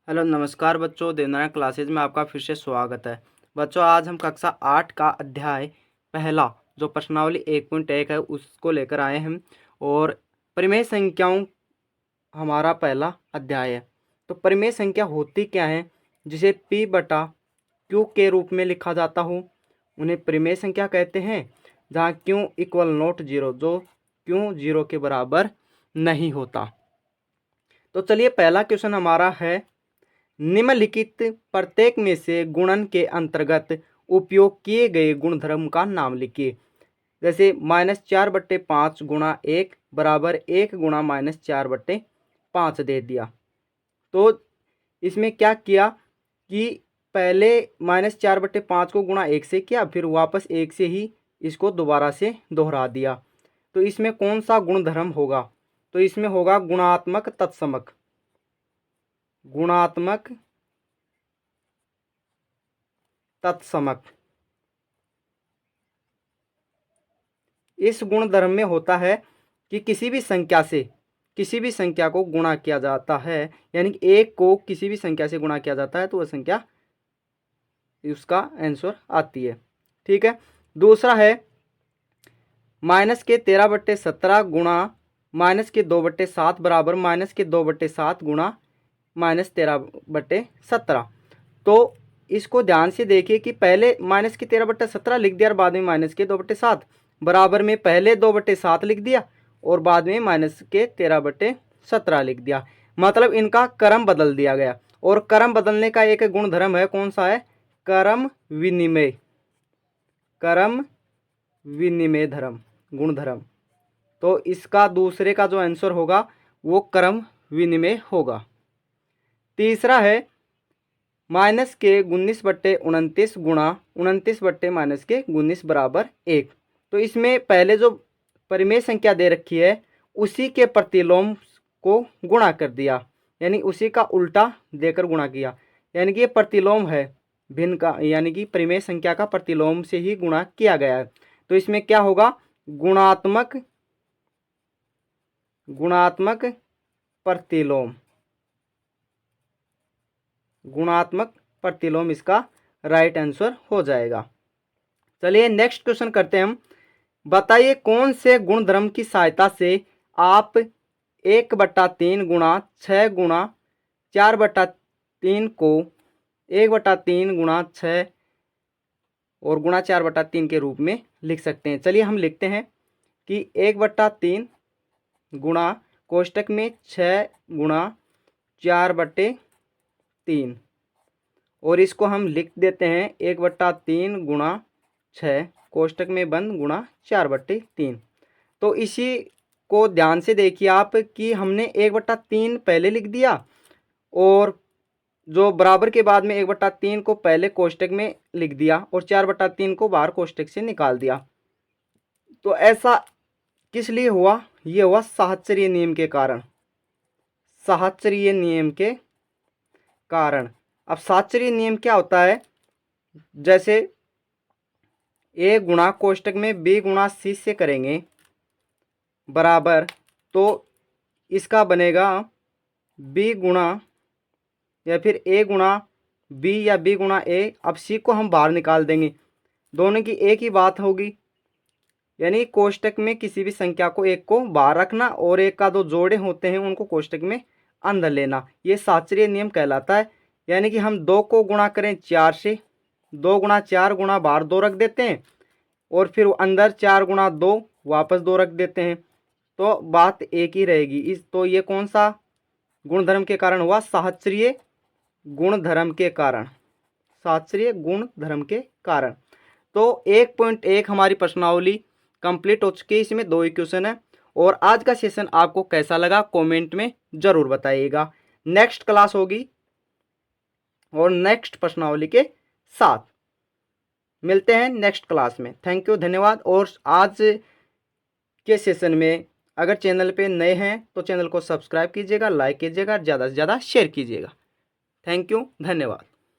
Hello नमस्कार बच्चों, Devnarayan classes में आपका फिर से स्वागत है। बच्चों आज हम कक्षा 8 का अध्याय पहला जो प्रश्नावली 1.1 है उसको लेकर आए हैं और परिमेय संख्याओं हमारा पहला अध्याय है। तो परिमेय संख्या होती क्या है, जिसे P बटा Q के रूप में लिखा जाता हो उन्हें परिमेय संख्या कहते हैं, जहाँ Q इक्वल नॉट जीरो, जो Q जीरो के बराबर नहीं होता। तो चलिए पहला क्वेश्चन हमारा है, निम्नलिखित प्रत्येक में से गुणन के अंतर्गत उपयोग किए गए गुणधर्म का नाम लिखिए। जैसे -4/5 गुणा 1 बराबर 1 गुणा -4/5 दे दिया। तो इसमें क्या किया कि पहले -4/5 को गुणा 1 से किया, फिर वापस 1 से ही इसको दोबारा से दोहरा दिया। तो इसमें कौन सा गुणधर्म होगा? तो इसमें होगा गुणात्मक तत्समक। गुणात्मक तत्समक इस गुणधर्म में होता है कि किसी भी संख्या को गुणा किया जाता है, यानी कि एक को किसी भी संख्या से गुणा किया जाता है तो वह संख्या उसका आंसर आती है। ठीक है। दूसरा है -13/17 गुणा -2/7 बराबर -2/7 गुणा -13/17। तो इसको ध्यान से देखिए कि पहले -13/17 लिख दिया और बाद में -2/7 बराबर में पहले 2/7 लिख दिया और बाद में -13/17 लिख दिया। मतलब इनका क्रम बदल दिया गया। और क्रम बदलने का एक गुणधर्म है, कौन सा है? क्रम विनिमय। क्रम विनिमय धर्म गुणधर्म। तो इसका दूसरे का जो आंसर होगा वो क्रम विनिमय होगा। तीसरा है -19/29 गुणा 29/-19 बराबर 1। तो इसमें पहले जो परिमेय संख्या दे रखी है उसी के प्रतिलोम को गुणा कर दिया, यानी उसी का उल्टा देकर गुणा किया, यानी कि ये प्रतिलोम है भिन्न का, यानी कि परिमेय संख्या का प्रतिलोम से ही गुणा किया गया है। तो इसमें क्या होगा? गुणात्मक प्रतिलोम। गुणात्मक प्रतिलोम इसका राइट आंसर हो जाएगा। चलिए नेक्स्ट क्वेश्चन करते हैं हम। बताइए कौन से गुणधर्म की सहायता से आप 1/3 गुणा 6 गुणा 4/3 को 1/3 गुणा 6 और गुणा 4/3 के रूप में लिख सकते हैं। चलिए हम लिखते हैं कि 1/3 गुणा कोष्टक में 6 गुणा 4/3 और इसको हम लिख देते हैं 1/3 गुणा 6 कोष्टक में बंद गुणा 4/3। तो इसी को ध्यान से देखिए आप कि हमने 1/3 पहले लिख दिया और जो बराबर के बाद में 1/3 को पहले कोष्टक में लिख दिया और 4/3 को बाहर कोष्टक से निकाल दिया। तो ऐसा किस लिए हुआ? ये हुआ साहचर्य नियम के कारण। साहचर्य नियम के कारण। अब साहचर्य नियम क्या होता है? जैसे ए गुणा कोष्टक में बी गुणा सी से करेंगे बराबर, तो इसका बनेगा बी गुणा या फिर ए गुणा बी या बी गुणा ए। अब सी को हम बाहर निकाल देंगे, दोनों की एक ही बात होगी, यानी कोष्टक में किसी भी संख्या को एक को बाहर रखना और एक का दो जोड़े होते हैं उनको कोष्टक में अंदर लेना। ये साहचर्य नियम कहलाता है। यानी कि हम 2 को गुणा करें 4 से, 2 गुणा 4 गुणा बाहर 2 रख देते हैं और फिर अंदर 4 गुणा 2 वापस 2 रख देते हैं, तो बात एक ही रहेगी। तो ये कौन सा गुणधर्म के कारण हुआ? साहचर्य गुणधर्म के कारण। साहचर्य गुणधर्म के कारण। तो 1.1 हमारी प्रश्नावली कंप्लीट हो चुकी है। इसमें 2 ही क्वेश्चन है। और आज का सेशन आपको कैसा लगा कमेंट में जरूर बताइएगा। नेक्स्ट क्लास होगी और नेक्स्ट प्रश्नावली के साथ मिलते हैं नेक्स्ट क्लास में। थैंक यू, धन्यवाद। और आज के सेशन में अगर चैनल पे नए हैं तो चैनल को सब्सक्राइब कीजिएगा, लाइक कीजिएगा, ज़्यादा से ज़्यादा शेयर कीजिएगा। थैंक यू, धन्यवाद।